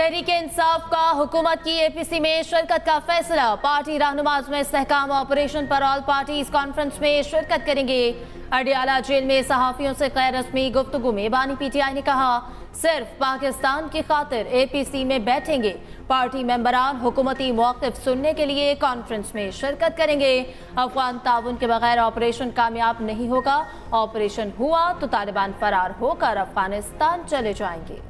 तहरीक इंसाफ का हुकूमत की एपीसी में शिरकत का फैसला। पार्टी रहनुमाज में इस्तेहकाम ऑपरेशन पर ऑल पार्टीज कॉन्फ्रेंस में शिरकत करेंगे। अडियाला जेल में सहाफियों से गैर रस्मी गुफ्तगू में बानी पीटीआई ने कहा सिर्फ पाकिस्तान की खातिर एपीसी में बैठेंगे। पार्टी मेंबरान हुकूमती मौक़िफ़ सुनने के लिए कॉन्फ्रेंस में शिरकत करेंगे। अफगान ताउन के बगैर ऑपरेशन कामयाब नहीं होगा। ऑपरेशन हुआ तो तालिबान फरार होकर अफगानिस्तान चले जाएंगे।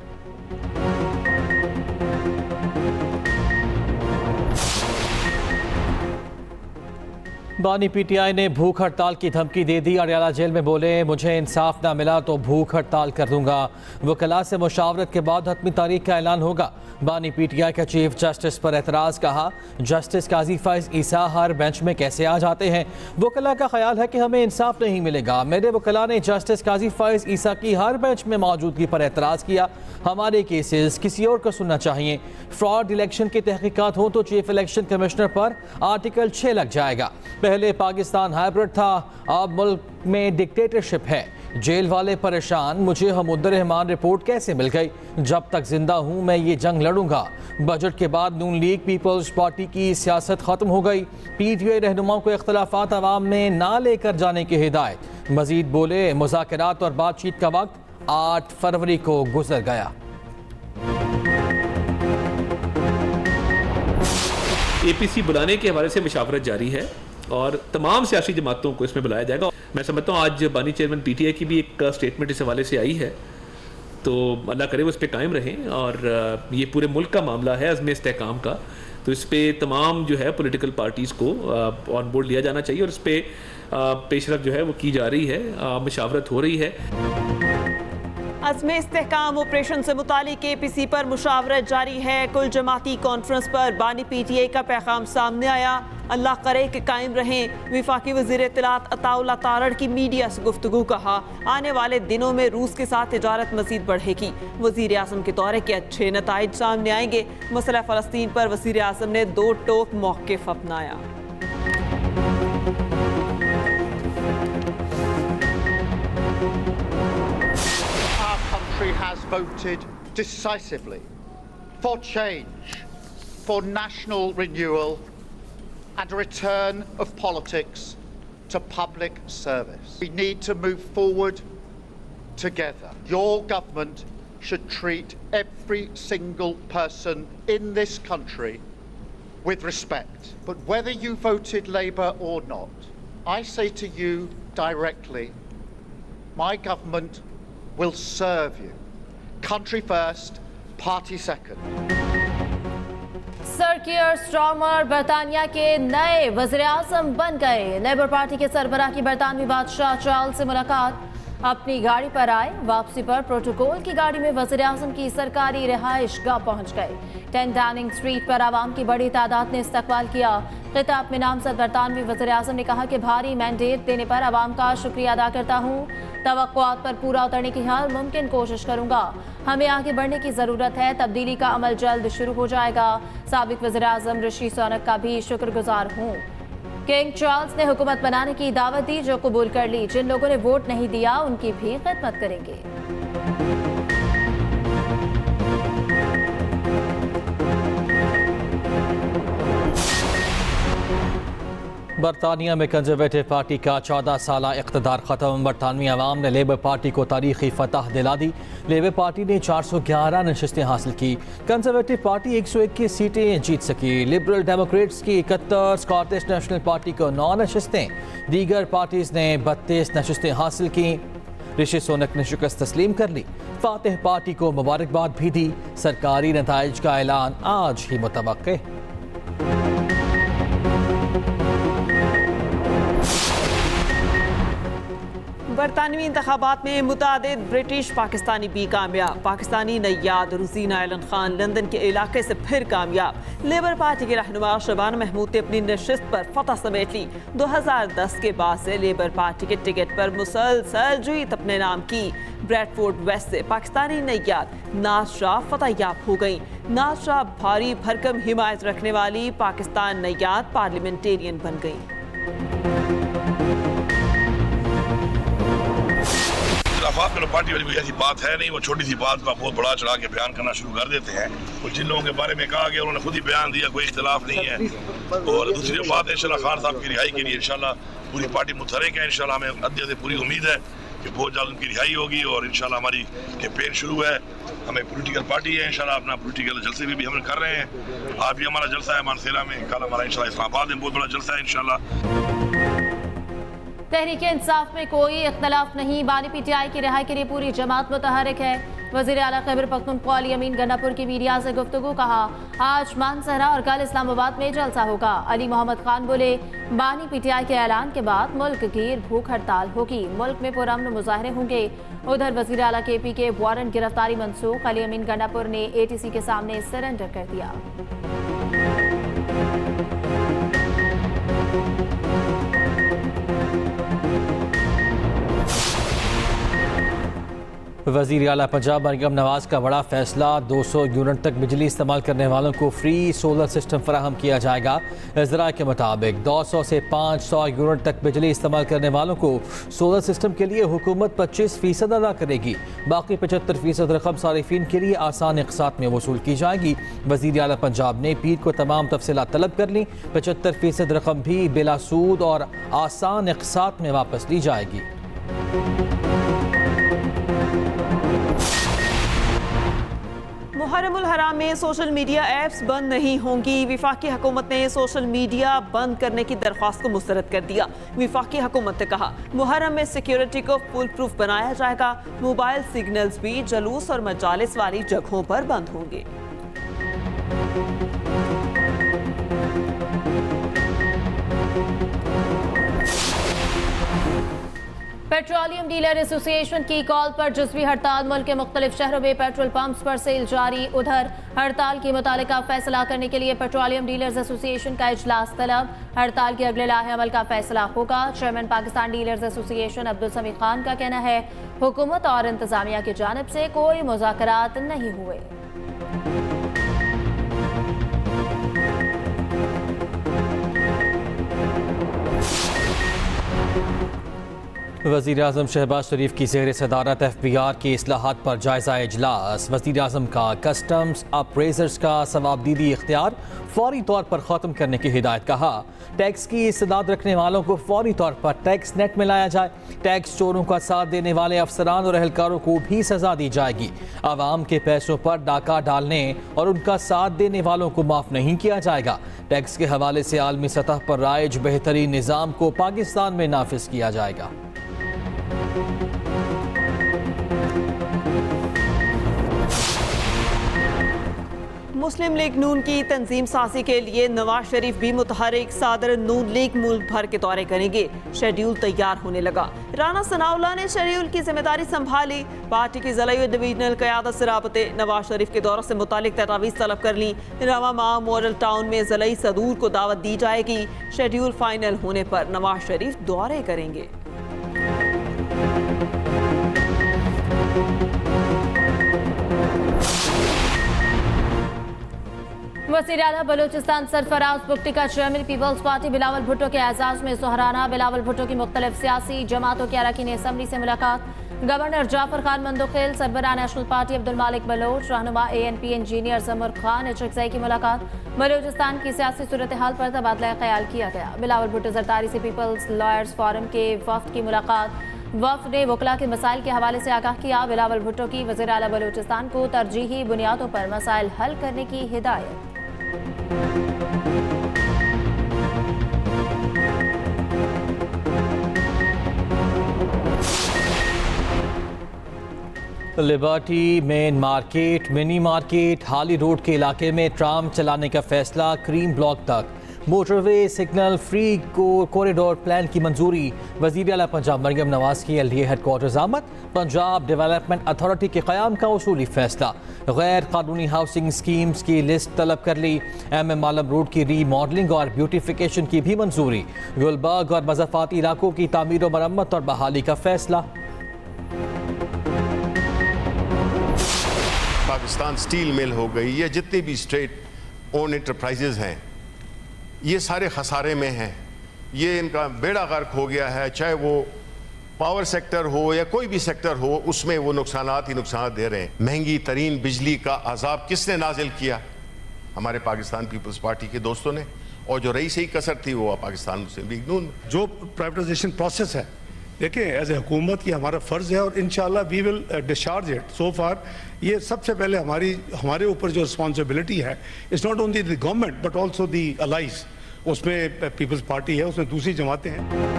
बानी पीटीआई ने भूख हड़ताल की धमकी दे दी। अडियाला जेल में बोले मुझे इंसाफ ना मिला तो भूख हड़ताल कर दूंगा। वकला से मुशावरत के बाद हतमी तारीख का ऐलान होगा। बानी पीटीआई के चीफ जस्टिस पर एतराज़, कहा जस्टिस काजी फैज़ ईसा हर बेंच में कैसे आ जाते हैं। वकला का ख्याल है कि हमें इंसाफ नहीं मिलेगा। मेरे वकला ने जस्टिस काजी फैज़ ईसा की हर बेंच में मौजूदगी पर एतराज़ किया। हमारे केसेस किसी और को सुनना चाहिए। फ्रॉड इलेक्शन की तहकीकात हो तो चीफ इलेक्शन कमिश्नर पर आर्टिकल 6 लग जाएगा। पहले पाकिस्तान हाइब्रिड था, अब मुल्क में डिक्टेटरशिप है। जेल वाले परेशान, मुझे हमउद्दीन रहमान रिपोर्ट कैसे मिल गई। जब तक जिंदा हूं मैं ये जंग लड़ूंगा। बजट के बाद नून लीग पीपल्स पार्टी की सियासत खत्म हो गई। पीटीआई रहनुमाओं को इख्तलाफात अवाम में ना लेकर जाने की हिदायत। मजीद बोले मुज़ाकरात और बातचीत का वक्त 8 फरवरी को गुजर गया। एपीसी बुलाने के हवाले से मुशावरत जारी है और तमाम सियासी जमातों को इसमें बुलाया जाएगा। मैं समझता हूँ आज बानी चेयरमैन पीटीआई की भी एक स्टेटमेंट इस हवाले से आई है, तो अल्लाह करे वो इस पर कायम रहें। और ये पूरे मुल्क का मामला है अज़्म इस्तेहकाम का, तो इस पर तमाम जो है पॉलिटिकल पार्टीज़ को ऑन बोर्ड लिया जाना चाहिए और इस पर पेशरफ जो है वो की जा रही है, मुशावरत हो रही है। अज़्म इस्तेहकाम ऑपरेशन से मुतालिक एपीसी पर मुशावरत जारी है। कुल जमाती कॉन्फ्रेंस पर बानी पीटीआई का पैगाम सामने आया। अल्लाह करे कि कायम रहें। वफाकी वज़ीर इत्तलात अताउल्लाह तारड़ की मीडिया से गुफ्तगू, कहा आने वाले दिनों में रूस के साथ तिजारत मज़ीद बढ़ेगी। वज़ीर आज़म के दौरे के अच्छे नताइज सामने आएंगे। मसला फ़लस्तीन पर वज़ीर आज़म ने दो टोक मौक़िफ़ अपनाया। Has voted decisively for change, for national renewal and a return of politics to public service. We need to move forward together. Your government should treat every single person in this country with respect. But whether you voted Labour or not, I say to you directly, my government will serve you. Country first, party second. Sir Keir Starmer बरतानिया के नए वज़ीर आज़म बन गए। Labour party के सरबराह की बरतानवी बादशाह Charles से मुलाकात। अपनी गाड़ी पर आए। वापसी पर प्रोटोकॉल की गाड़ी में वज़ीर आज़म की सरकारी रिहाइश गाह पहुँच गए। 10 डाउनिंग स्ट्रीट पर आवाम की बड़ी तादाद ने इस्तकबाल किया। खिताब में नामज़द बरतानवी वज़ीर आज़म ने कहा कि भारी मैंडेट देने पर आवाम का शुक्रिया अदा करता हूँ। तवक्कुआत पर पूरा उतरने की हर मुमकिन कोशिश करूँगा। हमें आगे बढ़ने की ज़रूरत है। तब्दीली का अमल जल्द शुरू हो जाएगा। साबिक वज़ीर आज़म ऋषि सुनक का भी शुक्रगुजार हूँ। किंग चार्ल्स ने हुकूमत बनाने की दावत दी जो कबूल कर ली। जिन लोगों ने वोट नहीं दिया उनकी भी खिदमत करेंगे। बरतानिया में कंजर्वेटिव पार्टी का 14 साला इक़्तिदार ख़त्म। बरतानवी अवाम ने लेबर पार्टी को तारीखी फतह दिला दी। लेबर पार्टी ने 411 नशस्तें हासिल की। कंजर्वेटिव पार्टी 121 सीटें जीत सकी। लिबरल डेमोक्रेट्स की 71, स्कॉटिश नेशनल पार्टी को 9 नशस्तें, दीगर पार्टीज़ ने 32 नशस्तें हासिल की। ऋषि सुनक ने शिकस्त तस्लीम कर ली। फातिह पार्टी को मुबारकबाद भी दी। सरकारी नताइज का ऐलान आज ही मुतवक्के। बरतानवी इंतखाबात में मुतादिद ब्रिटिश पाकिस्तानी भी कामयाब। पाकिस्तानी नैयाद रुजीना एलन खान लंदन के इलाके से फिर कामयाब। लेबर पार्टी के रहनुमा शबाना महमूद ने अपनी नशिस्त पर फतह समेट ली। 2010 के बाद से लेबर पार्टी के टिकट पर मुसलसल जीत अपने नाम की। ब्रैडफोर्ड वेस्ट से पाकिस्तानी नैयाद नाज शाह फतहयाब हो गई। नाज शाह भारी भरकम हिमायत रखने वाली पाकिस्तान नैयाद पार्लियामेंटेरियन बन गई। पोलिटिकल पार्टी वाली कोई ऐसी बात है नहीं, वो छोटी सी बात का बहुत बड़ा चढ़ा के बयान करना शुरू कर देते हैं। और जिन लोगों के बारे में कहा गया उन्होंने खुद ही बयान दिया, कोई इख्तिलाफ नहीं है। और दूसरी बात है इंशाल्लाह खान साहब की रिहाई के लिए इंशाल्लाह पूरी पार्टी मुतहरिक है। इंशाल्लाह हमें अद्य से पूरी उम्मीद है कि बहुत जल्द उनकी रिहाई होगी और इंशाल्लाह हमारी कैंपेन शुरू है। हमें पॉलिटिकल पार्टी है, इंशाल्लाह अपना पॉलिटिकल जलसे भी हम कर रहे हैं। आज भी हमारा जलसा है मानसेरा में, कल हमारा इंशाल्लाह इस्लामाबाद में बहुत बड़ा जलसा है इंशाल्लाह। तहरीक इंसाफ में कोई इख्तलाफ नहीं, बानी पीटीआई की रिहाई के लिए पूरी जमात मुतहरिक है। वज़ीर आला खैबर पख्तूनख्वा अली अमीन गन्नापुर की मीडिया से गुफ्तगू, कहा आज मानसहरा और कल इस्लामाबाद में जलसा होगा। अली मोहम्मद खान बोले बानी पीटीआई के ऐलान के बाद मुल्क की भूख हड़ताल होगी, मुल्क में पुरअमन मुजाहरे होंगे। उधर वज़ीर आला KP के वारंट गिरफ्तारी मनसूख, अली अमीन गन्नापुर ने ATC के सामने सरेंडर कर दिया। वज़ीर आला पंजाब मरियम नवाज का बड़ा फैसला, 200 यूनिट तक बिजली इस्तेमाल करने वालों को फ्री सोलर सिस्टम फराहम किया जाएगा। ज़रा के मुताबिक 200 से 500 यूनिट तक बिजली इस्तेमाल करने वालों को सोलर सिस्टम के लिए हुकूमत 25% अदा करेगी। बाकी 75% रकम सारिफिन के लिए आसान इक़सात में वसूल की जाएगी। वज़ीर आला पंजाब ने पीर को तमाम तफसीलात तलब कर ली। 75% रकम भी बिला सूद और आसान इक़सात में वापस ली जाएगी। मुहर्रमुल हराम में सोशल मीडिया ऐप्स बंद नहीं होंगी। विफाकी हुकूमत ने सोशल मीडिया बंद करने की दरख्वास्त को मुस्तरद कर दिया। विफाकी हुकूमत ने कहा मुहर्रम में सिक्योरिटी को फुल प्रूफ बनाया जाएगा। मोबाइल सिग्नल्स भी जलूस और मजालिस वाली जगहों पर बंद होंगे। पेट्रोलियम डीलर एसोसिएशन की कॉल पर जुज़वी हड़ताल, मुल्क के मुख्तलिफ शहरों में पेट्रोल पंप्स पर सेल जारी। उधर हड़ताल की मुतालिका फैसला करने के लिए पेट्रोलियम डीलर्स एसोसिएशन का इजलास तलब। हड़ताल के अगले लाहे अमल का फैसला होगा। Chairman Pakistan dealers association Abdul समी खान का कहना है हुकूमत और इंतजामिया की जानिब से कोई मुज़ाकरात नहीं हुए। वज़ीर आज़म शहबाज शरीफ की ज़ेर सदारत FBR के इस्लाहात पर जायज़ा इजलास। वज़ीर आज़म का कस्टम्स अप्रेजर्स का सवाबदीदी इख्तियार फौरी तौर पर ख़त्म करने की हिदायत। कहा टैक्स की इस्तेदाद रखने वालों को फौरी तौर पर टैक्स नेट में लाया जाए। टैक्स चोरों का साथ देने वाले अफसरान और अहलकारों को भी सजा दी जाएगी। आवाम के पैसों पर डाका डालने और उनका साथ देने वालों को माफ़ नहीं किया जाएगा। टैक्स के हवाले से आलमी सतह पर राइज बेहतरीन निज़ाम को पाकिस्तान में नाफिज किया जाएगा। मुस्लिम लीग नून की तंजीम साजी के लिए नवाज शरीफ भी मुतहरिक। सदर नून लीग मुल्क भर के दौरे करेंगे। शेड्यूल तैयार होने लगा। राना सनाउल्लाह ने शेड्यूल की जिम्मेदारी संभाली। पार्टी की ज़िला डिवीजनल क़यादत से राबते। नवाज शरीफ के दौरे से मुतालिक तजावीज़ तलब कर ली। रवा माह मॉडल टाउन में ज़िला सदूर को दावत दी जाएगी। शेड्यूल फाइनल होने पर नवाज शरीफ दौरे करेंगे। वज़ीर आला बलूचिस्तान सरफराज बुगटी का chairman Peoples Party Bilawal Bhutto के एजाज में सुहराना। बिलावल भुट्टो की मुख्तलिफ सियासी जमातों के अरकान असम्बली से मुलाकात। गवर्नर जाफर खान मंदोखेल, सरबराह नेशनल पार्टी अब्दुल मालिक बलोच, रहनुमा ANP engineer Zamar Khan HXI की मुलाकात। बलूचिस्तान की सियासी सूरत हाल पर तबादला ख्याल किया गया। बिलावल भुट्टो जरदारी से पीपल्स लॉयर्स फोरम के वफ्द की मुलाकात। वफ्द ने वकला के मसाइल के हवाले से आगाह किया। बिलावल भुट्टो की वज़ीर आला बलूचिस्तान को तरजीही बुनियादों पर मसाइल हल करने की हिदायत। Liberty main market, mini market, हाली रोड के इलाके में ट्राम चलाने का फैसला। क्रीम ब्लॉक तक motorway signal free corridor plan की मंजूरी। वज़ीर आला पंजाब मरियम नवाज की LDA हेडक्वार्टर्स आमद। पंजाब डेवलपमेंट अथॉरिटी के क़याम का उसूली फैसला। गैर कानूनी हाउसिंग स्कीम्स की लिस्ट तलब कर ली। MM आलम रोड की रीमॉडलिंग और ब्यूटिफिकेशन की भी मंजूरी। गुलबर्ग और मज़ाफ़ाती इलाकों की तामीर व मरम्मत और बहाली का फैसला। पाकिस्तान स्टील मिल हो गई, या जितनी भी स्टेट ओन इंटरप्राइजेज हैं, ये सारे खसारे में हैं। ये इनका बेड़ा गर्क हो गया है, चाहे वो पावर सेक्टर हो या कोई भी सेक्टर हो, उसमें वो नुकसानात ही नुकसान दे रहे हैं। महंगी तरीन बिजली का अजाब किसने नाजिल किया? हमारे पाकिस्तान पीपल्स पार्टी के दोस्तों ने। और जो रही सही कसर थी वो पाकिस्तान मुस्लिम लीग नून। जो प्राइवेटाइजेशन प्रोसेस है, देखिए एज ए हुकूमत ये हमारा फ़र्ज़ है और इंशाल्लाह we will discharge it. So far ये सबसे पहले हमारे ऊपर जो रिस्पॉन्सिबिलिटी है, it's not only the government but also the allies. उसमें पीपल्स पार्टी है, उसमें दूसरी जमातें हैं।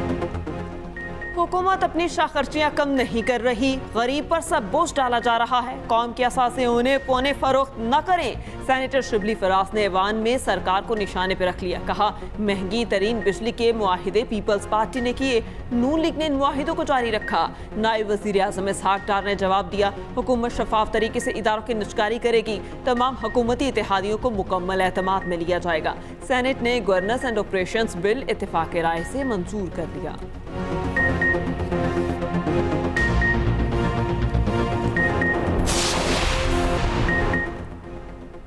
हुकूमत अपनी शाखर्चियाँ कम नहीं कर रही, गरीब पर सब बोझ डाला जा रहा है। कौम की असासें उन्हें पौने फरोख्त न करें। सेनेटर शिबली फराज ने ऐवान में सरकार को निशाने पर रख लिया। कहा, महंगी तरीन बिजली के मुआहिदे पीपल्स पार्टी ने किए, नून लीग ने इन मुआहिदों को जारी रखा। नायब वज़ीर आज़म इसहाक डार ने जवाब दिया, हुकूमत शफाफ तरीके से इदारों की निजकारी करेगी। तमाम हुकूमती इत्तेहादियों को मुकम्मल एतमाद में लिया जाएगा। सेनेट ने गवर्नेंस एंड ऑपरेशंस बिल इत्तेफाक राय से मंजूर कर लिया।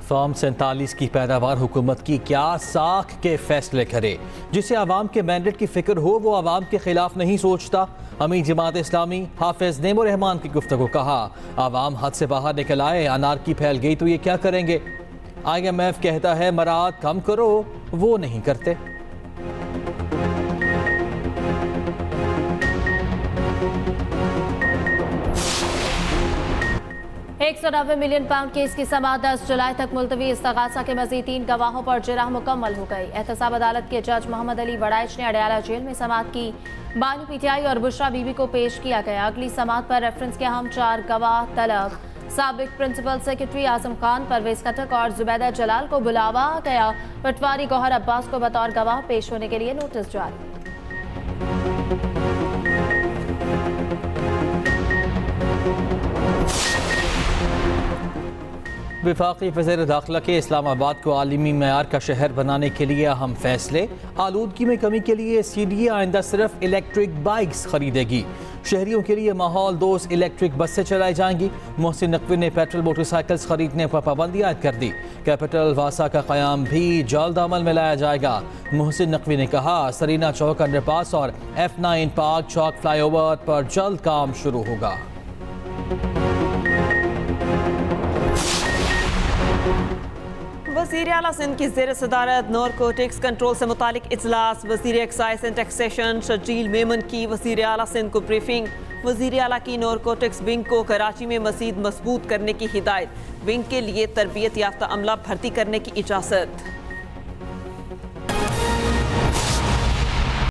फार्म 47 की पैदावार हुकूमत की क्या साख के फैसले करे। जिसे आवाम के मैंडेट की फिक्र हो वो आवाम के खिलाफ नहीं सोचता। अमीर जमात इस्लामी हाफिज नेमो रहमान की गुफ्तगू। कहा, आवाम हद से बाहर निकल आए, अनारकी फैल गई तो ये क्या करेंगे। IMF कहता है मराद कम करो, वो नहीं करते। 190 मिलियन पाउंड केस की समाअत 10 जुलाई तक मुलतवी। इस्तगासा के मजीद 3 गवाहों पर जिरह मुकम्मल हो गई। एहतसाब अदालत के जज मोहम्मद अली वड़ाइच ने अडयाला जेल में समाअत की। बानी PTI और बुशरा बीबी को पेश किया गया। अगली समाअत पर रेफरेंस के अहम 4 गवाह तलब। साबिक प्रिंसिपल सेक्रेटरी आजम खान, परवेज खटक और जुबैदा जलाल को बुलावा गया। पटवारी गौहर अब्बास को बतौर गवाह पेश होने के लिए नोटिस जारी। वफाकी वज़ीर दाखिला के इस्लामाबाद को आलमी मयार का शहर बनाने के लिए अहम फैसले। आलूदगी में कमी के लिए CDA आइंदा सिर्फ इलेक्ट्रिक बाइक्स खरीदेगी। शहरियों के लिए माहौल दोस्त इलेक्ट्रिक बसें चलाई जाएंगी। मोहसिन नकवी ने पेट्रोल मोटरसाइकिल्स खरीदने पर पाबंदी आयद कर दी। कैपिटल वासा का क़याम भी जल्द अमल में लाया जाएगा। मोहसिन नकवी ने कहा, सरीना चौक अंडरपास और F9 पार्क चौक फ्लाईओवर पर जल्द काम शुरू होगा। वज़ीर आला सिंध की ज़ेर सदारत नारकोटिक्स कंट्रोल से मुतालिक इजलास। वज़ीर excise and taxation Sharjeel Memon की वज़ीर आला सिंध को ब्रीफिंग। वज़ीर आला की नारकोटिक्स विंग को कराची में मज़ीद मजबूत करने की हिदायत। विंग के लिए तरबियत याफ्ता अमला भर्ती करने की इजाज़त।